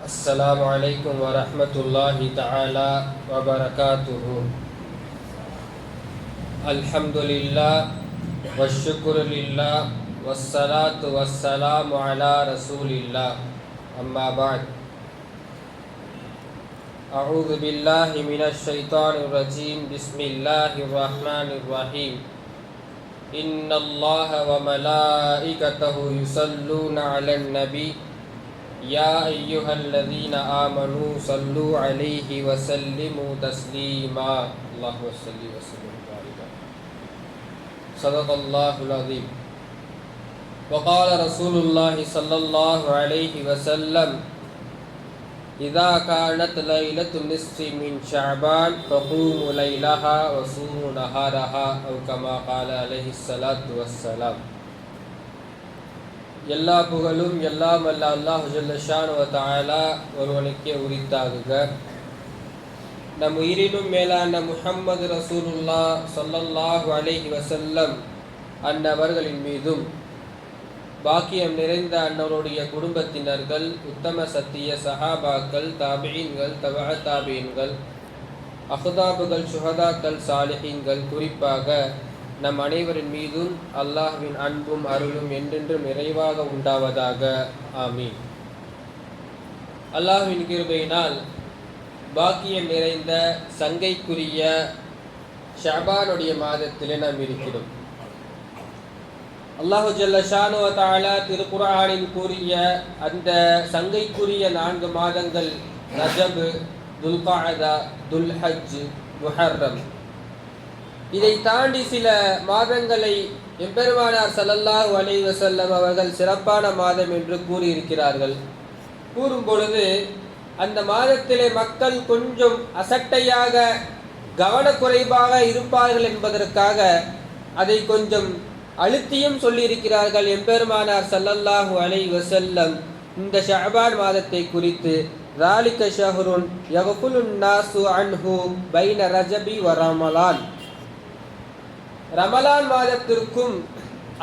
السلام عليكم ورحمة الله تعالى وبركاته. الحمد لله والشكر لله والصلاة والسلام على رسول الله. أما بعد، أعوذ بالله من الشيطان الرجيم. بسم الله الرحمن الرحيم. إن الله وملائكته يصلون على النبي يا أيها الذين آمنوا صلوا عليه وسلموا تسليما. اللهم صل وسلم وبارك. صدق الله العظيم. وقال رسول الله صلى الله عليه وسلم: إذا كانت ليلة النصف من شعبان فقوموا ليلها وصوموا نهارها أو كما قال عليه الصلاة والسلام. எல்லா புகழும் எல்லாம் அல்ல அல்லாஹ் ஜல்ல ஷானு வ தஆலா ஒருவனுக்கே உரித்தாகுக. நம் உயிரினும் மேலான முஹம்மது ரசூலுல்லாஹ் ஸல்லல்லாஹு அலைஹி வஸல்லம் அன்னவர்களின் மீதும், பாக்கியம் நிறைந்த அன்னவருடைய குடும்பத்தினர்கள், உத்தம சத்திய சஹாபாக்கள், தாபிஈன்கள், தபஅ தாபிஈன்கள், அஹ்தாபுகள், சுஹதாக்கள், சாலிஹீன்கள், குறிப்பாக நம் அனைவரின் மீதும் அல்லாஹ்வின் அன்பும் அருளும் என்றென்றும் நிறைவாக உண்டாவதாக. ஆமீன். அல்லாஹ்வின் கிருபையினால் பாக்கியம் நிறைந்த சங்கைக்குரிய ஷஅபானுடைய மாதத்திலே நாம் இருக்கிறோம். அல்லாஹு ஜல்ல ஷானு வ தஆலா திருக்குர்ஆனில் கூறிய அந்த சங்கைக்குரிய 4 மாதங்கள் ரஜப், துல்காஅதா, துல்ஹஜ், முஹர்ரம். இதை தாண்டி சில மாதங்களை எம்பெருமானார் ஸல்லல்லாஹு அலைஹி வஸல்லம் அவர்கள் சிறப்பான மாதம் என்று கூறியிருக்கிறார்கள். கூறும் பொழுது அந்த மாதத்திலே மக்கள் கொஞ்சம் அசட்டையாக, கவனக்குறைவாக இருப்பார்கள் என்பதற்காக அதை கொஞ்சம் அழுத்தியும் சொல்லியிருக்கிறார்கள் எம்பெருமானார் ஸல்லல்லாஹு அலைஹி வஸல்லம். இந்த ஷஅபான் மாதத்தை குறித்து ذَلِكَ شَهْرٌ يَغْفُلُ النَّاسُ عَنْهُ بَيْنَ رَجَبِ وَرَمَضَانَ. ரமலான் மாதத்திற்கும்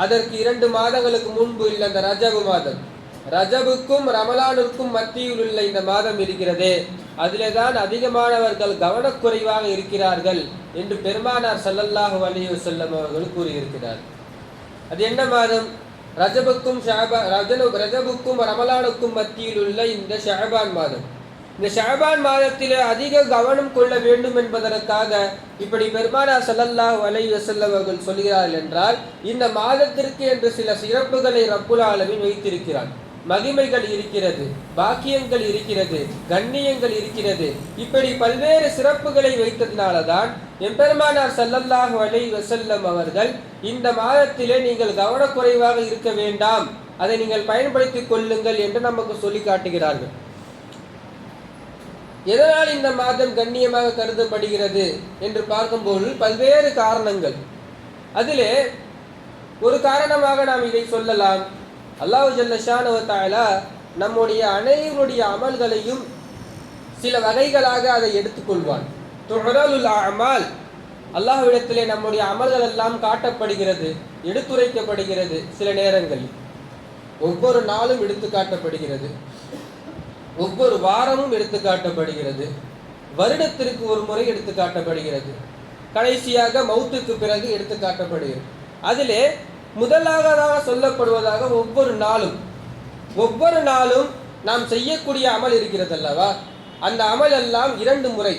அதற்கு 2 மாதங்களுக்கு முன்பு உள்ள அந்த ரஜபு மாதம், ரஜபுக்கும் ரமலானுக்கும் மத்தியில் உள்ள இந்த மாதம் இருக்கிறதே, அதிலே தான் அதிகமானவர்கள் கவனக்குறைவாக இருக்கிறார்கள் என்று பெருமானார் ஸல்லல்லாஹு அலைஹி வஸல்லம் அவர்கள் கூறியிருக்கிறார். அது என்ன மாதம்? ரஜபுக்கும் ரமலானுக்கும் மத்தியில் உள்ள இந்த ஷஅபான் மாதம். இந்த ஷஅபான் மாதத்திலே அதிக கவனம் கொள்ள வேண்டும் என்பதற்காக இப்படி பெருமானார் ஸல்லல்லாஹு அலைஹி வஸல்லம் அவர்கள் சொல்கிறார்கள் என்றால், இந்த மாதத்திற்கு என்று சில சிறப்புகளை ரப்புல் ஆலமீன் வைத்திருக்கிறார். மகிமைகள் இருக்கிறது, பாக்கியங்கள் இருக்கிறது, கண்ணியங்கள் இருக்கிறது. இப்படி பல்வேறு சிறப்புகளை வைத்ததினால தான் எம்பெருமானார் ஸல்லல்லாஹு அலைஹி வஸல்லம் அவர்கள் இந்த மாதத்திலே நீங்கள் கவனக்குறைவாக இருக்க வேண்டாம், அதை நீங்கள் பயன்படுத்திக் கொள்ளுங்கள் என்று நமக்கு சொல்லி காட்டுகிறார்கள். எதனால் இந்த மாதம் கண்ணியமாக கருதப்படுகிறது என்று பார்க்கும்போது பல்வேறு காரணங்கள். அதிலே ஒரு காரணமாக நாம் இதை சொல்லலாம். அல்லாஹ் ஜல்ல ஷானு வ தஆலா நம்முடைய அனைவருடைய அமல்களையும் சில வகைகளாக அதை எடுத்துக்கொள்வான். துஹரலுல் அமால், அல்லாஹ்விடத்திலே நம்முடைய அமல்கள் எல்லாம் காட்டப்படுகிறது, எடுத்துரைக்கப்படுகிறது. சில நேரங்களில் ஒவ்வொரு நாளும் எடுத்து காட்டப்படுகிறது, ஒவ்வொரு வாரமும் எடுத்து காட்டப்படுகிறது, வருடத்திற்கு ஒரு முறை எடுத்து காட்டப்படுகிறது, கடைசியாக மௌத்துக்கு பிறகு எடுத்து காட்டப்படுகிறது. அதிலே முதலாவதாக சொல்லப்படுவதாக ஒவ்வொரு நாளும் நாம் செய்யக்கூடிய அமல் இருக்கிறது அல்லவா, அந்த அமல் எல்லாம் 2 முறை.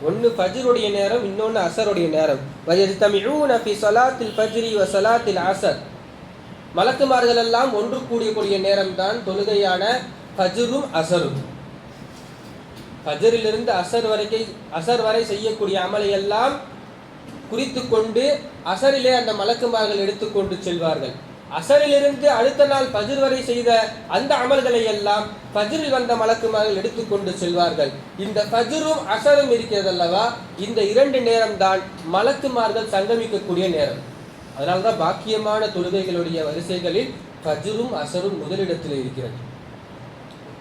ஒன்று ஃபஜ்ருடைய நேரம், இன்னொன்று அசருடைய நேரம். வயஜ்தமிஊன ஃபி ஸலாத்தில் ஃபஜ்ரி வ ஸலாத்தில் அஸர். மலக்குமார்கள் எல்லாம் ஒன்று கூடிய நேரம் தான் தொழுகையான ஃபஜ்ரும் அசரும். ஃபஜ்ரிலிருந்து அசர் வரை செய்யக்கூடிய அமலை எல்லாம் குறித்து கொண்டு அசரிலே அந்த மலக்குமார்கள் எடுத்துக்கொண்டு செல்வார்கள். அசரிலிருந்து அடுத்த நாள் ஃபஜ்ர் வரை செய்த அந்த அமல்களை எல்லாம் ஃபஜ்ரில் வந்த மலக்குமார்கள் எடுத்துக்கொண்டு செல்வார்கள். இந்த ஃபஜ்ரும் அசரும் இருக்கிறது அல்லவா, இந்த 2 நேரம் தான் மலக்குமார்கள் சங்கமிக்கக்கூடிய நேரம். அதனால்தான் பாக்கியமான தொழுகைகளுடைய வரிசைகளில் ஃபஜ்ரும் அசரும் முதலிடத்தில் இருக்கிறது.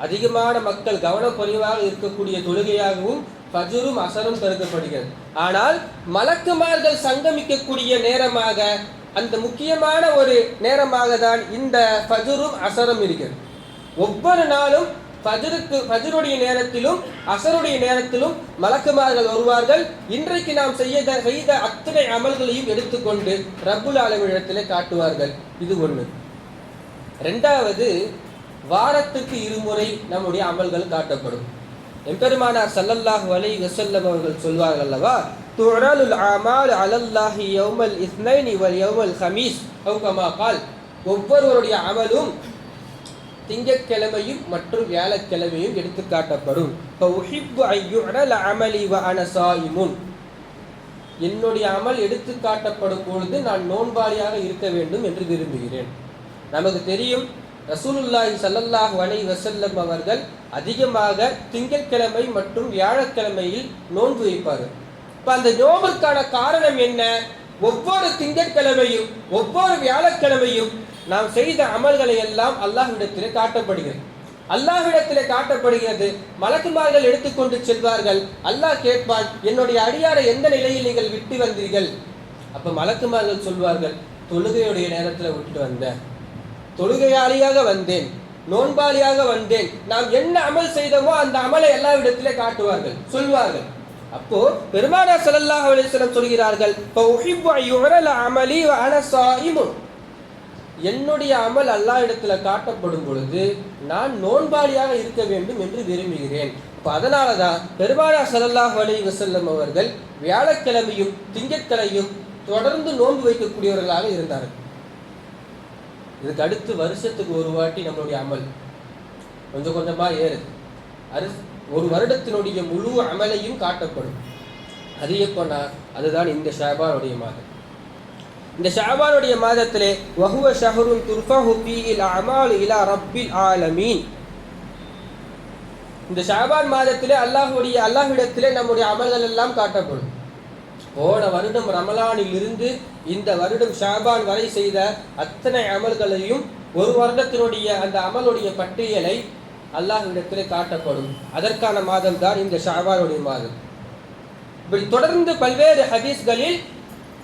அதிகமான மக்கள் கவனக்குறைவாக இருக்கக்கூடிய தொழுகையாகவும் ஃபஜ்ரும் அசரும் கருதப்படுகிறது. ஆனால் மலக்குமார்கள் சங்கமிக்கக்கூடிய நேரமாக, அந்த முக்கியமான ஒரு நேரமாக தான் இந்த ஃபஜ்ரும் அசரும் இருக்கிறது. ஒவ்வொரு நாளும் ஃபஜ்ருடைய நேரத்திலும் அசருடைய நேரத்திலும் மலக்குமார்கள் வருவார்கள். இன்றைக்கு நாம் செய்த அத்தனை அமல்களையும் எடுத்துக்கொண்டு ரப்புல் ஆலமீனிடத்திலே காட்டுவார்கள். இது ஒன்று. ரெண்டாவது, வாரத்துக்கு இருமுறை நம்முடைய அமல்கள் காட்டப்படும். எம்பெருமானார் ஸல்லல்லாஹு அலைஹி வஸல்லம் அவர்கள் சொல்வார்கள் அல்லவா, துஅரலுல் அமால் அலல்லாஹி யௌமல் இஸ்னைனி வல் யௌமல் ஹமீஸ் அவ் கமா கால். ஒவ்வொருவருடைய அமலும் திங்கட்கிழமையும் மற்றும் வியாழக்கிழமையும் எடுத்து காட்டப்படும். என்னுடைய அமல் எடுத்து காட்டப்படும் பொழுது நான் நோன்பாளியாக இருக்க வேண்டும் என்று விரும்புகிறேன். நமக்கு தெரியும், ரசூலுல்லாஹி ஸல்லல்லாஹு அலைஹி வஸல்லம் அவர்கள் அதிகமாக திங்கட்கிழமை மற்றும் வியாழக்கிழமையில் நோன்பு வைப்பார்கள். இப்போ அந்த நோம்பிற்கான காரணம் என்ன? ஒவ்வொரு திங்கட்கிழமையும் ஒவ்வொரு வியாழக்கிழமையும் நாம் செய்த அமல்களை எல்லாம் அல்லாஹ்விடத்திலே காட்டப்படுகிறது. அல்லாஹ்விடத்திலே காட்டப்படுகிறது. மலக்குமார்கள் எடுத்துக்கொண்டு செல்வார்கள். அல்லாஹ் கேட்பான், என்னுடைய அடியாரை எந்த நிலையில் நீங்கள் விட்டு வந்தீர்கள்? அப்ப மலக்குமார்கள் சொல்வார்கள், தொழுகையுடைய நேரத்தில் விட்டுட்டு வந்தேன், தொழுகையாளியாக வந்தேன், நோன்பாளியாக வந்தேன். நாம் என்ன அமல் செய்தோமோ அந்த அமலை அல்லாஹ்விடத்திலே காட்டுவார்கள், சொல்வார்கள். அப்போ பெருமானார் ஸல்லல்லாஹு அலைஹி வஸல்லம் சொல்கிறார்கள், என்னுடைய அமல் அல்லாஹ்விடத்துல காட்டப்படும் பொழுது நான் நோன்பாளியாக இருக்க வேண்டும் என்று விரும்புகிறேன். இப்போ அதனாலதான் பெருமானார் ஸல்லல்லாஹு அலைஹி வஸல்லம் அவர்கள் வியாழக்கிழமையும் திங்கட்கிழமையும் தொடர்ந்து நோன்பு வைக்கக்கூடியவர்களாக இருந்தார்கள். இதுக்கு அடுத்து வருஷத்துக்கு ஒரு வாட்டி நம்மளுடைய அமல் கொஞ்சம் கொஞ்சமா ஏறுது. ஒரு வருடத்தினுடைய முழு அமலையும் காட்டப்படும். அது எப்போனா அதுதான் இந்த ஷஅபானுடைய மாதம். இந்த ஷஅபானுடைய மாதத்திலே வஹுவ ஷஹ்ருன் துர்ஃபஹு ஃபீஹில் அமாலு இலா ரப்பில் ஆலமீன். இந்த ஷஅபான் மாதத்திலே அல்லாஹ்விடத்திலே நம்முடைய அமல்கள் எல்லாம் காட்டப்படும். போன வருடம் ரமலானில் இருந்து இந்த வருடம் ஷஅபான் வரை செய்த அத்தனை அமல்களையும் ஒரு வருடத்தினுடைய அந்த அமலுடைய பட்டியலை அல்லாஹ்விடத்திலே காட்டப்படும். அதற்கான மாதம் தான் இந்த ஷஅபானுடைய மாதம். இப்படி தொடர்ந்து பல்வேறு ஹதீஸ்களில்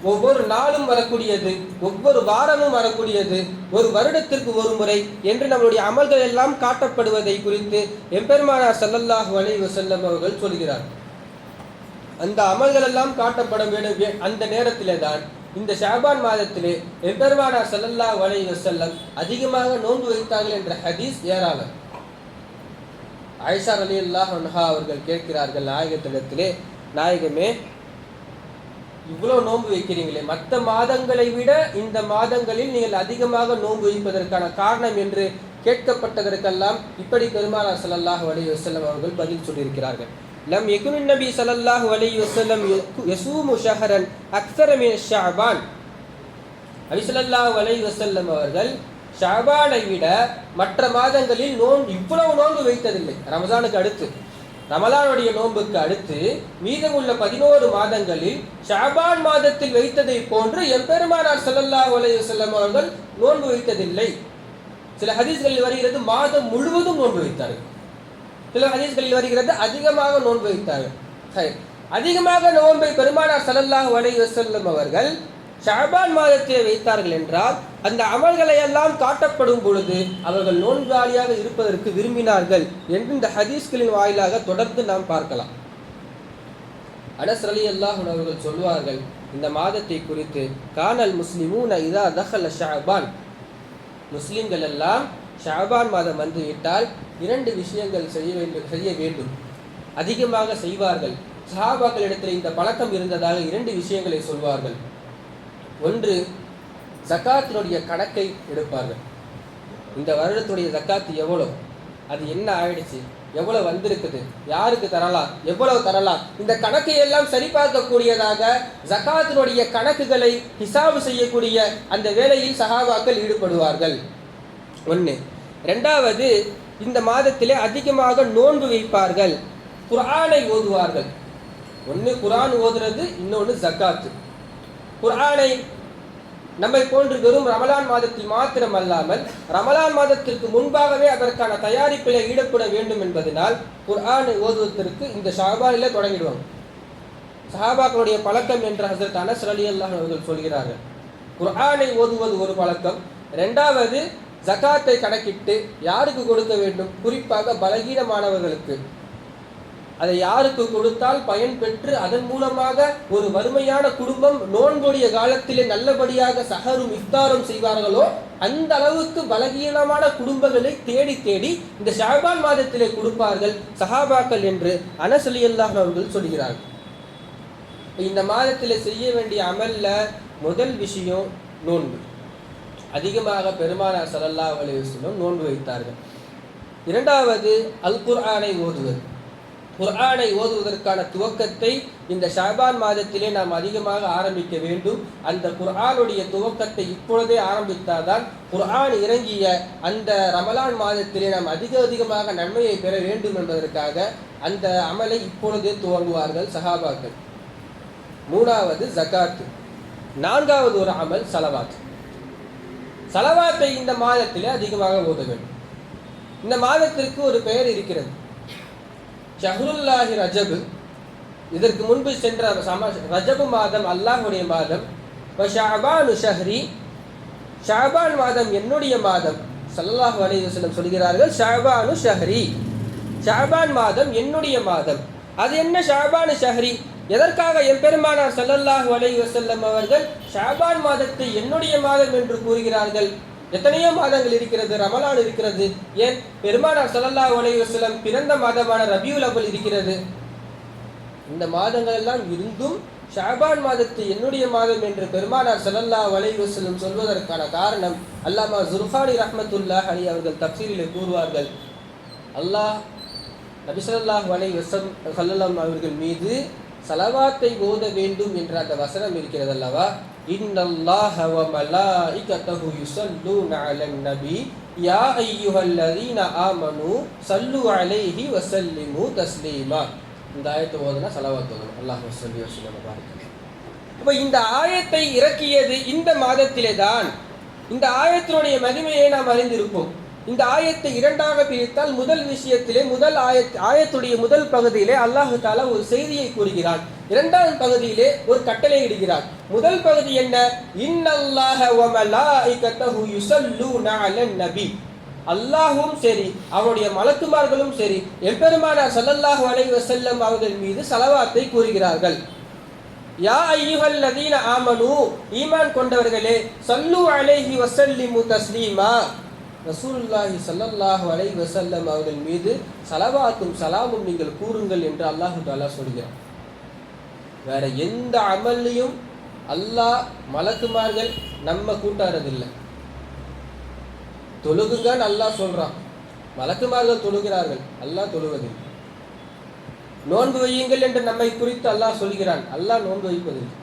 ஒவ்வொரு நாளும் வரக்கூடியது, ஒவ்வொரு வாரமும் வரக்கூடியது, ஒரு வருடத்திற்கு ஒரு முறை என்று நம்முடைய அமல்கள் எல்லாம் காட்டப்படுவதை குறித்து எம்பெருமானார் ஸல்லல்லாஹு அலைஹி வஸல்லம் அவர்கள் சொல்கிறார். அந்த அமல்கள் எல்லாம் காட்டப்பட வேண்டும். அந்த நேரத்திலே தான் இந்த ஷஅபான் மாதத்திலே எம்பெருமானார் ஸல்லல்லாஹு அலைஹி வஸல்லம் அதிகமாக நோன்பு வைத்தார்கள் என்ற ஹதீஸ் ஏராளம். ஆயிஷா ரலியல்லாஹு அன்ஹா அவர்கள் கேட்கிறார்கள் நாயகத்திடத்திலே, நாயகமே, இவ்வளோ நோன்பு வைக்கிறீங்களே, மற்ற மாதங்களை விட இந்த மாதங்களில் நீங்கள் அதிகமாக நோன்பு வைப்பதற்கான காரணம் என்று கேட்கப்பட்டதற்கெல்லாம் இப்படி பெருமானார் ஸல்லல்லாஹு அலைஹி வஸல்லம் அவர்கள் பதில் சொல்லியிருக்கிறார்கள். லம் யகுன் நபி ஸல்லல்லாஹு அலைஹி வஸல்லம் யஸூமு ஷஹரன் அக்ஸர மின் ஷஅபான். நபி ஸல்லல்லாஹு அலைஹி வஸல்லம் அவர்கள் ஷஅபானை விட மற்ற மாதங்களில் இவ்வளவு நோன்பு வைத்ததில்லை. ரமஜானுக்கு அடுத்து, ரமலானுடைய நோன்புக்கு அடுத்து மீதமுள்ள 11 மாதங்களில் ஷஅபான் மாதத்தில் வைத்ததை போன்று எம்பெருமானார் ஸல்லல்லாஹு அலைஹி வஸல்லம் அவர்கள் நோன்பு வைத்ததில்லை. சில ஹதீஸ்களில் வருகிறது மாதம் முழுவதும் நோன்பு வைத்தார்கள். சில ஹதீஸ்களில் வருகிறது அதிகமாக நோன்பு வைத்தார்கள். அதிகமாக நோன்பை பெருமானார் ஸல்லல்லாஹு அலைஹி வஸல்லம் அவர்கள் ஷஅபான் மாதத்தை வைத்தார்கள் என்றால் அந்த அமல்களை எல்லாம் காட்டப்படும் பொழுது அவர்கள் நோன்பாளியாக இருப்பதற்கு விரும்பினார்கள் என்று இந்த ஹதீஸ்களின் வாயிலாக தொடர்ந்து நாம் பார்க்கலாம். அனஸ் ரலியல்லாஹு அன்ஹு அவர்கள் சொல்வார்கள் இந்த மாதத்தை குறித்து, கானல் முஸ்லிமூன இதா தஹல ஷஅபான், முஸ்லிம்கள் எல்லாம் ஷஅபான் மாதம் வந்துவிட்டால் 2 விஷயங்கள் செய்ய வேண்டும், அதிகமாக செய்வார்கள். சஹாபாக்களிடத்தில் இந்த பழக்கம் இருந்ததாக 2 விஷயங்களை சொல்வார்கள். ஒன்று, ஜக்காத்தினுடைய கணக்கை எடுப்பார்கள். இந்த வருடத்துடைய ஜக்காத்து எவ்வளோ, அது என்ன ஆயிடுச்சு, எவ்வளோ வந்திருக்குது, யாருக்கு தரலாம், எவ்வளவு தரலாம், இந்த கணக்கை எல்லாம் சரிபார்க்கக்கூடியதாக ஜக்காத்தினுடைய கணக்குகளை ஹிசாபு செய்யக்கூடிய அந்த வேலையில் சஹாபாக்கள் ஈடுபடுவார்கள். ஒன்று. ரெண்டாவது, இந்த மாதத்திலே அதிகமாக நோன்பு வைப்பார்கள், குர்ஆனை ஓதுவார்கள். ஒன்று குர்ஆன் ஓதுறது, இன்னொன்று ஜக்காத்து. குர்ஆனை நம்மை போன்று வெறும் ரமலான் மாதத்தில் மாத்திரமல்லாமல் ரமலான் மாதத்திற்கு முன்பாகவே அதற்கான தயாரிப்பில் ஈடுபட வேண்டும் என்பதனால் குர்ஆனை ஓதுவதற்கு இந்த ஷஅபானிலே தொடங்கிடுவாங்க. சஹாபாக்களுடைய பழக்கம் என்று ஹஸரத் அனஸ் ரலியல்லாஹு அவர்கள் சொல்கிறார்கள். குர்ஆனை ஓதுவது ஒரு பழக்கம். ரெண்டாவது, ஜகாத்தை கணக்கிட்டு யாருக்கு கொடுக்க வேண்டும்? குறிப்பாக பலகீனமானவர்களுக்கு. அதை யாருக்கு கொடுத்தால் பயன் பெற்று அதன் மூலமாக ஒரு வறுமையான குடும்பம் நோன்புடைய காலத்திலே நல்லபடியாக சஹரும் இஃப்தாரும் செய்வார்களோ அந்த அளவுக்கு பலகீனமான குடும்பங்களை தேடி தேடி இந்த ஷாபான் மாதத்திலே கொடுப்பார்கள் சஹாபாக்கள் என்று அனஸ் ரலியல்லாஹு அவர்கள் சொல்கிறார்கள். இந்த மாதத்தில் செய்ய வேண்டிய அமல்ல முதல் விஷயம் நோன்பு. அதிகமாக பெருமானார் ஸல்லல்லாஹு அலைஹி வஸல்லம் நோன்பு வைத்தார்கள். இரண்டாவது அல் குர்ஆனை ஓதுவது. குர்ஆனை ஓதுவதற்கான துவக்கத்தை இந்த ஷாபான் மாதத்திலே நாம் அதிகமாக ஆரம்பிக்க வேண்டும். அந்த குர்ஆனுடைய துவக்கத்தை இப்பொழுதே ஆரம்பித்தால்தான் குர்ஆன் இறங்கிய அந்த ரமலான் மாதத்திலே நாம் அதிகமாக நன்மையை பெற வேண்டும் என்பதற்காக அந்த அமலை இப்பொழுதே துவங்குவார்கள் சஹாபாக்கள். மூணாவது ஜகாத். நான்காவது ஒரு அமல் சலவாத். சலவாத்தை இந்த மாதத்திலே அதிகமாக ஓத வேண்டும். இந்த மாதத்திற்கு ஒரு பெயர் இருக்கிறது, ஷஹ்ருல்லாஹி ரஜப். இதற்கு முன்பு சென்ற ரஜபு மாதம் அல்லாஹுடைய மாதம். ஷஅபானு ஷஹ்ரி, ஷஅபான் மாதம் என்னுடைய மாதம். ஸல்லல்லாஹு அலைஹி வஸல்லம் சொல்கிறார்கள் ஷஅபானு ஷஹ்ரி, ஷஅபான் மாதம் என்னுடைய மாதம். அது என்ன ஷஅபானு ஷஹ்ரி? எதற்காக எம்பெருமானார் ஸல்லல்லாஹு அலைஹி வஸல்லம் அவர்கள் ஷஅபான் மாதத்தை என்னுடைய மாதம் என்று கூறுகிறார்கள்? எத்தனையோ மாதங்கள் இருக்கிறது, ரமலான் இருக்கிறது, ஏன் பெருமானார் ஸல்லல்லாஹு அலைஹி வஸல்லம் பிறந்த மாதமான ரபியுல் அவ்வல் இருக்கிறது. இந்த மாதங்கள் எல்லாம் இருந்தும் ஷஅபான் மாதத்தை என்னுடைய மாதம் என்று பெருமானார் ஸல்லல்லாஹு அலைஹி வஸல்லம் சொல்வதற்கான காரணம் அல்லாமா ஸுர்கானி ரஹ்மத்துல்லாஹி அலைஹி அவர்கள் தஃப்சீரிலே கூறுவார்கள், அல்லாஹ் நபி ஸல்லல்லாஹு அலைஹி வஸல்லம் அவர்கள் மீது சலவாத்தை ஓத வேண்டும் என்ற அந்த வசனம் இருக்கிறது அல்லவா. இன்னல்லாஹ வ மலாயிகத்தஹு யுஸல்லூன அலன் நபி யா அய்யுஹல்லதீன ஆமனூ ஸல்லு அலைஹி வ ஸல்லிமு தஸ்லீமா. இந்த ஆயத்தை ஓதுனா சலவாத் ஓதணும். அல்லாஹு ஸல்லி வ ஸல்லிம் பாரிக். அப்ப இந்த ஆயத்தை இறக்கியது இந்த மாதத்திலே தான். இந்த ஆயத்தினுடைய மகிமையை நாம் அறிந்திருப்போம். இந்த ஆயத்தை இரண்டாக பிரித்தால் முதல் விஷயத்திலே முதல் ஆயத்துடைய முதல் பகுதியிலே அல்லாஹு தஆலா ஒரு செய்தியை கூறுகிறான். இரண்டாவது பகுதியிலே ஒரு கட்டளை இடுகிறான். முதல் பகுதி என்ன? இன்னல்லாஹ வ மலாயிகத்தஹு யுஸல்லூன அலன் நபி. அல்லாஹ்வும் சரி அவருடைய மலக்குமார்களும் சரி எம்பெருமானார் ஸல்லல்லாஹு அலைஹி வஸல்லம் அவர்கள் மீது ஸலவாத்தை கூறுகிறார்கள். யா அய்யுஹல்லதீன ஆமனூ, ஈமான் கொண்டவர்களே, ஸல்லு அலைஹி வ ஸல்லிமு தஸ்லீமா, ரசூலுல்லாஹி ஸல்லல்லாஹு அலைஹி வஸல்லம் அவர்கள் மீது ஸலவாத்தும் சலாமும் நீங்கள் கூறுங்கள் என்று அல்லாஹ் தஆலா சொல்கிறார். வேற எந்த அமல்லையும் அல்லாஹ் மலக்குமார்கள் நம்ம கூட்டாறதில்லை. தொழுகுங்கன்னு அல்லாஹ் சொல்றான், மலக்குமார்கள் தொழுகிறார்கள், அல்லாஹ் தொழுவதில்லை. நோன்பு வையுங்கள் என்று நம்மை குறித்து அல்லாஹ் சொல்கிறான், அல்லாஹ் நோன்பு வைப்பதில்லை.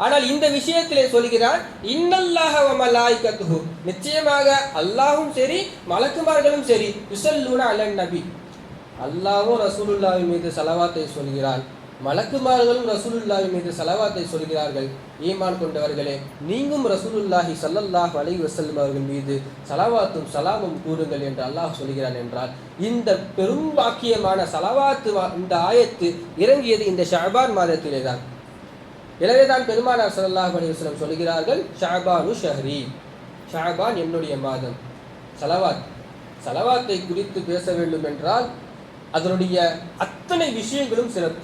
ஆனால் இந்த விஷயத்திலே சொல்கிறான் இன்னல்லாஹ வ மலாயிகத்துஹு, நிச்சயமாக அல்லாஹ்வும் சரி மலக்குமார்களும் சரி யுஸல்லூன அலன் நபி, அல்லாஹ்வும் ரசூலுல்லாஹி மீது ஸலவாத்தை சொல்கிறான், மலக்குமார்களும் ரசூலுல்லாஹி மீது ஸலவாத்தை சொல்கிறார்கள். ஈமான் கொண்டவர்களே, நீங்களும் ரசூலுல்லாஹி ஸல்லல்லாஹு அலைஹி வஸல்லம் அவர்கள் மீது ஸலவாத்தும் சலாமும் கூறுங்கள் என்று அல்லாஹ் சொல்கிறான் என்றால் இந்த பெரும் பாக்கியமான ஸலவாத்து இந்த ஆயத்து இறங்கியது இந்த ஷஅபான் மாதத்திலே தான். எனவேதான் பெருமானார் ஸல்லல்லாஹு அலைஹி வஸல்லம் சொல்கிறார்கள் ஷஅபானு ஷஹ்ரி, ஷஅபான் என்னுடைய மாதம். சலவாத்தை குறித்து பேச வேண்டும் என்றால் அதனுடைய அத்தனை விஷயங்களும் சிறப்பு.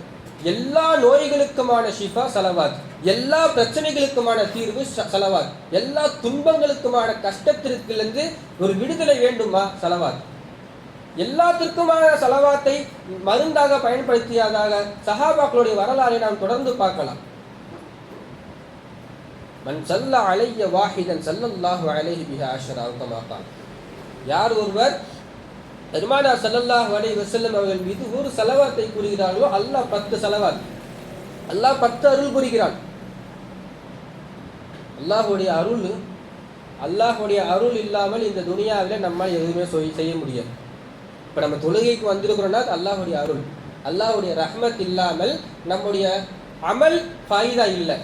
எல்லா நோய்களுக்குமான ஷிஃபா சலவாத், எல்லா பிரச்சனைகளுக்குமான தீர்வு சலவாத், எல்லா துன்பங்களுக்குமான கஷ்டத்திற்கிலிருந்து ஒரு விடுதலை வேண்டுமா சலவாத். எல்லாத்திற்குமான சலவாத்தை மருந்தாக பயன்படுத்தியதாக சஹாபாக்களுடைய வரலாறை நாம் தொடர்ந்து பார்க்கலாம். மன் ஸல்ல அலைய வாஹிதன் ஸல்லல்லாஹு அலைஹி பிஹி அஷரா கமா கால். யார் ஒருவர் பெருமானார் ஸல்லல்லாஹு அலைஹி வஸல்லம் அவர்கள் மீது ஒரு ஸலவாத்தை கூறுகிறார்களோ அல்லாஹ் 10 ஸலவாத், அல்லாஹ் 10 அருள் புரிகிறான். அல்லாஹ்வுடைய அருள் இல்லாமல் இந்த துனியாவில் நம்மால் எதுவுமே செய்ய முடியாது. இப்போ நம்ம தொழுகைக்கு வந்திருக்கிறோம்னா அல்லாஹ்வுடைய அருள், அல்லாஹ்வுடைய ரஹ்மத் இல்லாமல் நம்முடைய அமல் ஃபாயிதா இல்லை.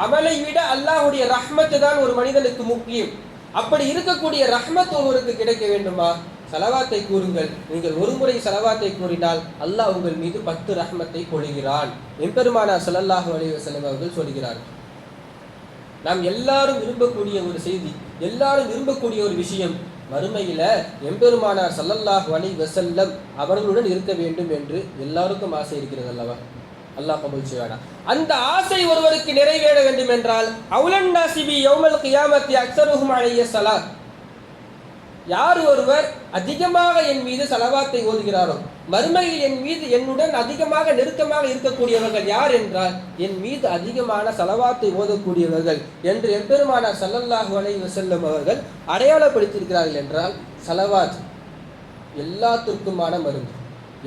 அமலை விட அல்லாஹ்வுடைய ரஹ்மத்து தான் ஒரு மனிதனுக்கு முக்கியம். அப்படி இருக்கக்கூடிய ரஹ்மத் ஒருவருக்கு கிடைக்க வேண்டுமா? சலவாத்தை கூறுங்கள். நீங்கள் ஒரு முறை சலவாத்தை கூறினால் அல்லாஹ் உங்கள் மீது 10 ரஹ்மத்தை பொழிகிறான். எம்பெருமானார் ஸல்லல்லாஹு அலைஹி வஸல்லம் அவர்கள் சொல்கிறார்கள். நாம் எல்லாரும் விரும்பக்கூடிய ஒரு செய்தி, எல்லாரும் விரும்பக்கூடிய ஒரு விஷயம். மறுமையில எம்பெருமானார் ஸல்லல்லாஹு அலைஹி வஸல்லம் அவர்களுடன் இருக்க வேண்டும் என்று எல்லாருக்கும் ஆசை இருக்கிறது அல்லவா? அல்லாஹ் கபூல் செய்வானா. அந்த ஆசை ஒருவருக்கு நிறைவேற வேண்டும் என்றால் அவுலன் நாசிபி யௌமல் கியாமத்தி அக்ஸருஹும் அலைஹி ஸலாத், யார் ஒருவர் அதிகமாக என் மீது ஸலவாத்தை ஓதுகிறாரோ, மறுமையில் என் மீது என்னுடன் அதிகமாக நெருக்கமாக இருக்கக்கூடியவர்கள் யார் என்றால் என் மீது அதிகமான ஸலவாத்தை ஓதக்கூடியவர்கள் என்று எம்பெருமானார் ஸல்லல்லாஹு அலைஹி வஸல்லம் அவர்கள் அடையாளப்படுத்தியிருக்கிறார்கள். என்றால் ஸலவாத் எல்லாத்திற்குமான மருந்து,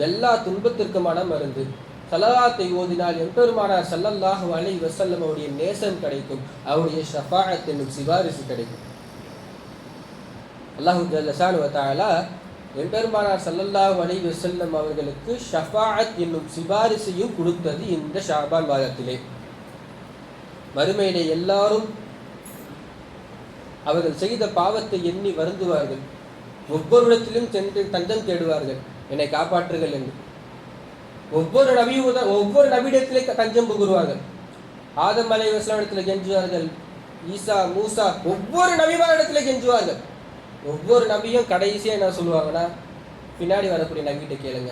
எல்லா துன்பத்திற்குமான மருந்து. ஸலவாத்தை ஓதினால் எம்பெருமானார் ஸல்லல்லாஹு அலைஹி வஸல்லம் அவருடைய நேசம் கிடைக்கும், அவருடைய ஷஃபாஅத் என்னும் சிபாரிசு கிடைக்கும். அல்லாஹு ஜல்ல ஷானுஹு வ தஆலா எம்பெருமானார் ஸல்லல்லாஹு அலைஹி வஸல்லம் அவர்களுக்கு ஷஃபாஅத் என்னும் சிபாரிசையும் கொடுத்தது இந்த ஷாபான் மாதத்திலே. மறுமையிலே எல்லாரும் அவர்கள் செய்த பாவத்தை எண்ணி வருந்துவார்கள். ஒவ்வொரு இடத்திலும் சென்று தஞ்சம் தேடுவார்கள், என்னை காப்பாற்றுகள் என்று. ஒவ்வொரு நபியிடத்திலே தஞ்சம் புகுவார்கள். ஆதம் அலைஹிஸ்ஸலாம் இடத்துல கெஞ்சுவார்கள், ஈசா, மூசா, ஒவ்வொரு நபிமாரிடத்திலே கெஞ்சுவார்கள். ஒவ்வொரு நபியும் கடைசியாக என்ன சொல்லுவாங்கன்னா, பின்னாடி வரக்கூடிய நபிகிட்ட கேளுங்க,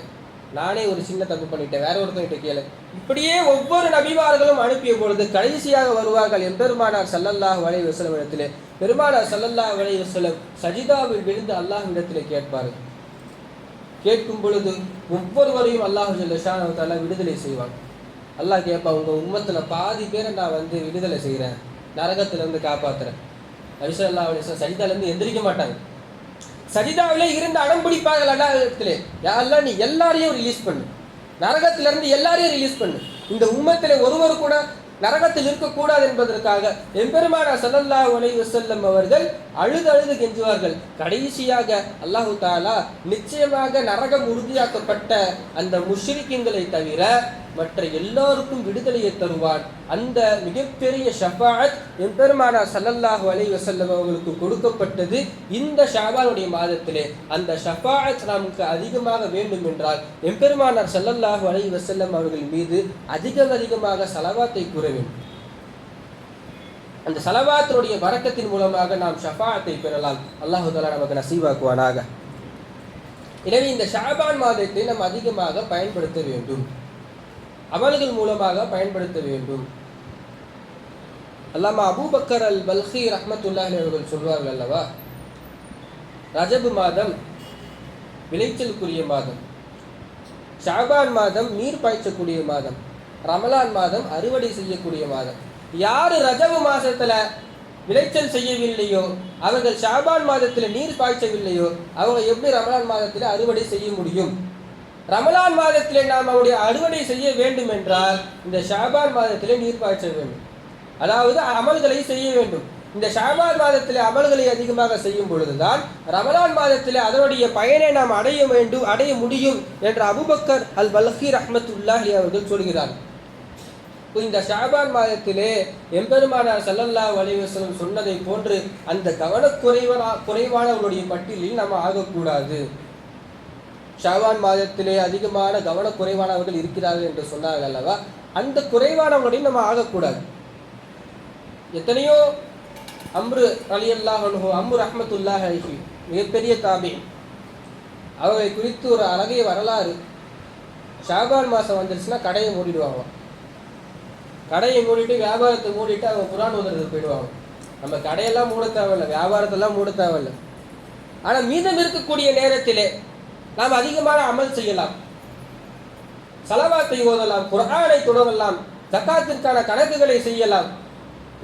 நானே ஒரு சின்ன தப்பு பண்ணிட்டேன், வேற ஒருத்தங்கிட்ட கேளு. இப்படியே ஒவ்வொரு நபிமார்களும் அனுப்பிய பொழுது கடைசியாக வருவார்கள் எம்பெருமானார் ஸல்லல்லாஹு அலைஹி வஸல்லம் இடத்திலே. பெருமானார் ஸல்லல்லாஹு அலைஹி வஸல்லம் சஜிதாவில் விழுந்து அல்லாஹ்விடத்திலே கேட்பார்கள். கேட்கும் பொழுது ஒவ்வொருவரையும் அல்லாஹ் ஜல்ல ஷானஹு தஆலா விடுதலை செய்வான். அல்லாஹ் கேட்பா, உங்க உம்மத்துல பாதி பேரை நான் விடுதலை செய்கிறேன், நரகத்திலிருந்து காப்பாத்துறேன். நபி ஸல்லல்லாஹு அலைஹி வஸல்லம் சஜிதாலேருந்து எந்திரிக்க மாட்டாங்க. சஜிதாவிலே இருந்து அடம் பிடிப்பார்கள் அல்லாஹ்விடத்திலே, யா அல்லாஹ் நீ எல்லாரையும் ரிலீஸ் பண்ணு, நரகத்திலிருந்து எல்லாரையும் ரிலீஸ் பண்ணு. இந்த உம்மத்திலே ஒருவர் கூட நரகத்தில் இருக்கக்கூடாது என்பதற்காக எம்பெருமானார் ஸல்லல்லாஹு அலைஹி வஸல்லம் அவர்கள் அழுது கெஞ்சுவார்கள். கடைசியாக அல்லாஹு தஆலா நிச்சயமாக நரகம் உறுதியாக்கப்பட்ட அந்த முஷ்ரிக்கீன்களை தவிர மற்ற எல்லாருக்கும் விடுதலையை தருவான். அந்த மிகப்பெரிய ஷஃபாஅத் எம்பெருமானார் ஸல்லல்லாஹு அலைஹி வஸல்லம் அவர்களுக்கு கொடுக்கப்பட்டது இந்த ஷாபானுடைய மாதத்திலே. அந்த ஷஃபாஅத் நமக்கு அதிகமாக வேண்டும் என்றால் எம்பெருமானார் ஸல்லல்லாஹு அலைஹி வஸல்லம் அவர்கள் மீது அதிகமாக ஸலவாத்தை கூற வேண்டும். அந்த ஸலவாத்தினுடைய பரக்கத்தின் மூலமாக நாம் ஷஃபாஅத்தை பெறலாம். அல்லாஹ் தஆலா நமக்கு நசீபாக்குவானாக. எனவே இந்த ஷாபான் மாதத்தை நாம் அதிகமாக பயன்படுத்த வேண்டும், அமல்கள் மூலமாக பயன்படுத்த வேண்டும். அல்லாமா அபூபக்கர் அல் பல்கி ரஹ்மத்துல்லாஹி அவர்கள் சொல்வார்கள் அல்லவா, ரஜபு மாதம் விளைச்சலுக்குரிய மாதம், ஷாபான் மாதம் நீர் பாய்ச்சக்கூடிய மாதம், ரமலான் மாதம் அறுவடை செய்யக்கூடிய மாதம். யாரு ரஜபு மாசத்துல விளைச்சல் செய்யவில்லையோ, அவர்கள் ஷாபான் மாதத்துல நீர் பாய்ச்சவில்லையோ, அவங்க எப்படி ரமலான் மாதத்துல அறுவடை செய்ய முடியும்? ரமலான் மாதத்திலே நாம் அவருடைய அறுவடை செய்ய வேண்டும் என்றால் இந்த ஷாபான் மாதத்திலே நீர் பாய்ச்ச வேண்டும், அதாவது அமல்களை செய்ய வேண்டும். இந்த ஷாபான் மாதத்திலே அமல்களை அதிகமாக செய்யும் பொழுதுதான் ரமலான் மாதத்திலே அதனுடைய பயனை நாம் அடைய முடியும் என்று அபூபக்கர் அல் பல்கி ரஹ்மத்துல்லாஹி அவர்கள் சொல்கிறார். இந்த ஷாபான் மாதத்திலே எம்பெருமானார் ஸல்லல்லாஹு அலைஹி வஸல்லம் சொன்னதை போன்று அந்த கவனக்குறைவானவர்களுடைய பட்டியலில் நாம் ஆகக்கூடாது. ஷாபான் மாதத்திலே அதிகமான கவனக்குறைவானவர்கள் இருக்கிறார்கள் என்று சொன்னார்கள் அல்லவா, அந்த குறைவானவர்களையும் நம்ம ஆகக்கூடாது. எத்தனையோ அம்ரு ரலியல்லாஹு அன்ஹு, அம்ரு ரஹ்மத்துல்லாஹி அலைஹி, மிகப்பெரிய தாபி, அவரை குறித்து ஒரு அழகிய வரலாறு. ஷாபான் மாதம் வந்துருச்சுன்னா கடையை மூடிடுவாங்க. கடையை மூடிட்டு வியாபாரத்தை மூடிட்டு அவங்க குர்ஆன் ஓதுறதுக்கு போயிடுவாங்க. நம்ம கடையெல்லாம் மூட தேவையில்லை, வியாபாரத்தெல்லாம் மூட தேவையில்லை. ஆனால் மீதம் இருக்கக்கூடிய நேரத்திலே நாம் அதிகமான அமல் செய்யலாம், ஸலவாத்தை ஓதலாம், குர்ஆனை தொடரலாம், ஜகாத்திற்கான கணக்குகளை செய்யலாம்,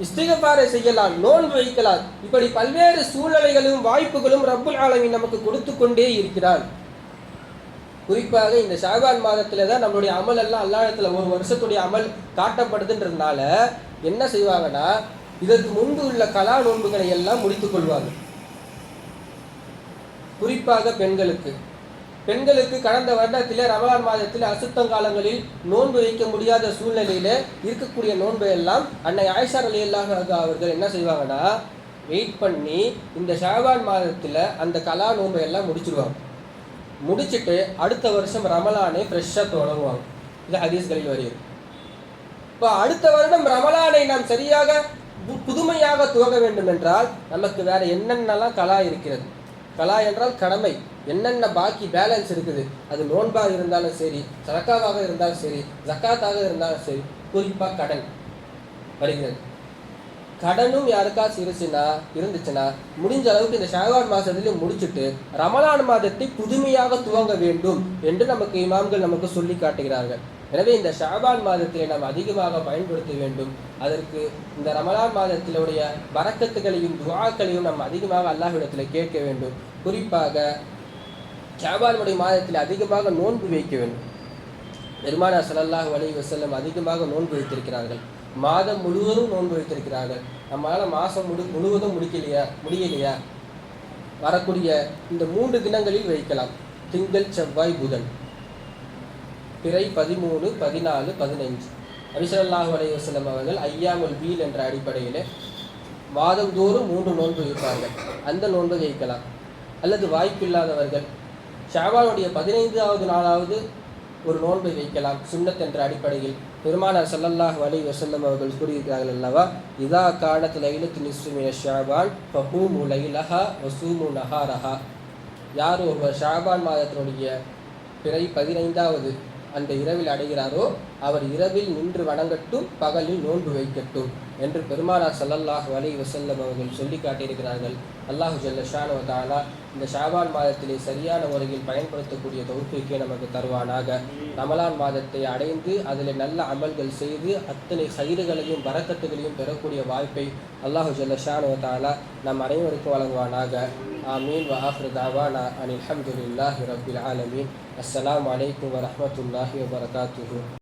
இஸ்திக்ஃபாரை செய்யலாம், நோன்பு வைக்கலாம். இப்படி பல்வேறு சூழ்நிலைகளும் வாய்ப்புகளும் ரப்புல் ஆலமீன் நமக்கு கொடுத்து கொண்டே இருக்கிறான். குறிப்பாக இந்த ஷாபான் மாதத்துல தான் நம்மளுடைய அமல் எல்லாம் அல்லாஹ்விடத்துல ஒரு வருஷத்துடைய அமல் காட்டப்படுதுன்றதுனால என்ன செய்வாங்கன்னா, இதற்கு முன்பு உள்ள கலா நோன்புகளை எல்லாம் முடித்துக் கொள்வாங்க. குறிப்பாக பெண்களுக்கு கடந்த வருடத்திலே ரமலான் மாதத்தில் அசுத்தங்காலங்களில் நோன்பு வைக்க முடியாத சூழ்நிலையில இருக்கக்கூடிய நோன்பை எல்லாம் அன்னை ஆயிஷா ரலியல்லாஹு அன்ஹா அவர்கள் என்ன செய்வாங்கன்னா, வெயிட் பண்ணி இந்த ஷாபான் மாதத்துல அந்த கலா நோன்பை எல்லாம் முடிச்சிருவாங்க. முடிச்சுட்டு அடுத்த வருஷம் ரமலானை ஃப்ரெஷ்ஷாக தொடங்குவாங்க. இது ஹதீஸ்களில் வருகிறது. இப்போ அடுத்த வருடம் ரமலானை நாம் சரியாக புதுமையாக துவங்க வேண்டும் என்றால் நமக்கு வேற என்னென்னலாம் கலா இருக்கிறது. கலா என்றால் கடமை, என்னென்ன பாக்கி பேலன்ஸ் இருக்குது, அது நோன்பாக இருந்தாலும் சரி, சதக்காவாக இருந்தாலும் சரி, ஜக்காத்தாக இருந்தாலும் சரி. குறிப்பாக கடன் வருகிறது. கடனும் யாருக்காச்சும் இருந்துச்சுன்னா முடிஞ்ச அளவுக்கு இந்த ஷாபான் மாதத்திலையும் முடிச்சுட்டு ரமலான் மாதத்தை புதுமையாக துவங்க வேண்டும் என்று நமக்கு இமாம்கள் நமக்கு சொல்லி காட்டுகிறார்கள். எனவே இந்த ஷாபான் மாதத்தை நாம் அதிகமாக பயன்படுத்த வேண்டும். அதற்கு இந்த ரமலான் மாதத்தினுடைய பரக்கத்துகளையும் துஆக்களையும் நாம் அதிகமாக அல்லாஹ்விடத்தில் கேட்க வேண்டும். குறிப்பாக ஷாபானுடைய மாதத்தில் அதிகமாக நோன்பு வைக்க வேண்டும். பெருமானார் ஸல்லல்லாஹு அலைஹி வஸல்லம் அதிகமாக நோன்பு வைத்திருக்கிறார்கள். மாதம் முழுவதும் நோன்பு வைத்திருக்கிறார்கள். நம்மளால் மாதம் முழுவதும் முடியலையா வரக்கூடிய இந்த 3 தினங்களில் வைக்கலாம். திங்கள், செவ்வாய், புதன், பிறை 13, 14, 15. நபி ஸல்லல்லாஹு அலைஹி வஸல்லம் அவர்கள் ஐயாமுல் பீல் என்ற அடிப்படையில் மாதந்தோறும் 3 நோன்பு வைப்பார்கள். அந்த நோன்பை வைக்கலாம். அல்லது வாய்ப்பில்லாதவர்கள் ஷாபானுடைய 15வது நாளாவது ஒரு நோன்பை வைக்கலாம். சுன்னத் என்ற அடிப்படையில் பெருமானார் ஸல்லல்லாஹு அலைஹி வஸல்லம் அவர்கள் கூறுகிறார்கள் அல்லவா, இதா கானத் லைலத்து நிஸ்ஃபு மின ஷஅபான் ஃபஹூமு லைலஹா வஸூமு நஹாரஹா. யார் ஒருவர் ஷாபான் மாதத்தினுடைய பிறை 15வது அந்த இரவில் அடைகிறாரோ அவர் இரவில் நின்று வணங்கட்டும், பகலில் நோன்பு வைக்கட்டும் என்று பெருமானார் ஸல்லல்லாஹு அலைஹி வஸல்லம் அவர்கள் சொல்லி காட்டியிருக்கிறார்கள். அல்லாஹு ஜல்ல ஷானஹு வ தஆலா இந்த ஷாபான் மாதத்திலே சரியான முறையில் பயன்படுத்தக்கூடிய தௌஃபீக்கை நமக்கு தருவானாக. ரமலான் மாதத்தை அடைந்து அதில் நல்ல அமல்கள் செய்து அத்தனை ஹைறுகளையும் பரக்கத்துகளையும் பெறக்கூடிய வாய்ப்பை அல்லாஹு ஜல்ல ஷானஹு வ தஆலா நம் அனைவருக்கும் வழங்குவானாக. ஆமீன். வ ஆஃபிரு தஅவானா அனில் ஹம்துலில்லாஹி ரப்பில் ஆலமீன். அஸ்ஸலாமு அலைக்கும் வரஹ்மத்துல்லாஹி வபரகாத்துஹு.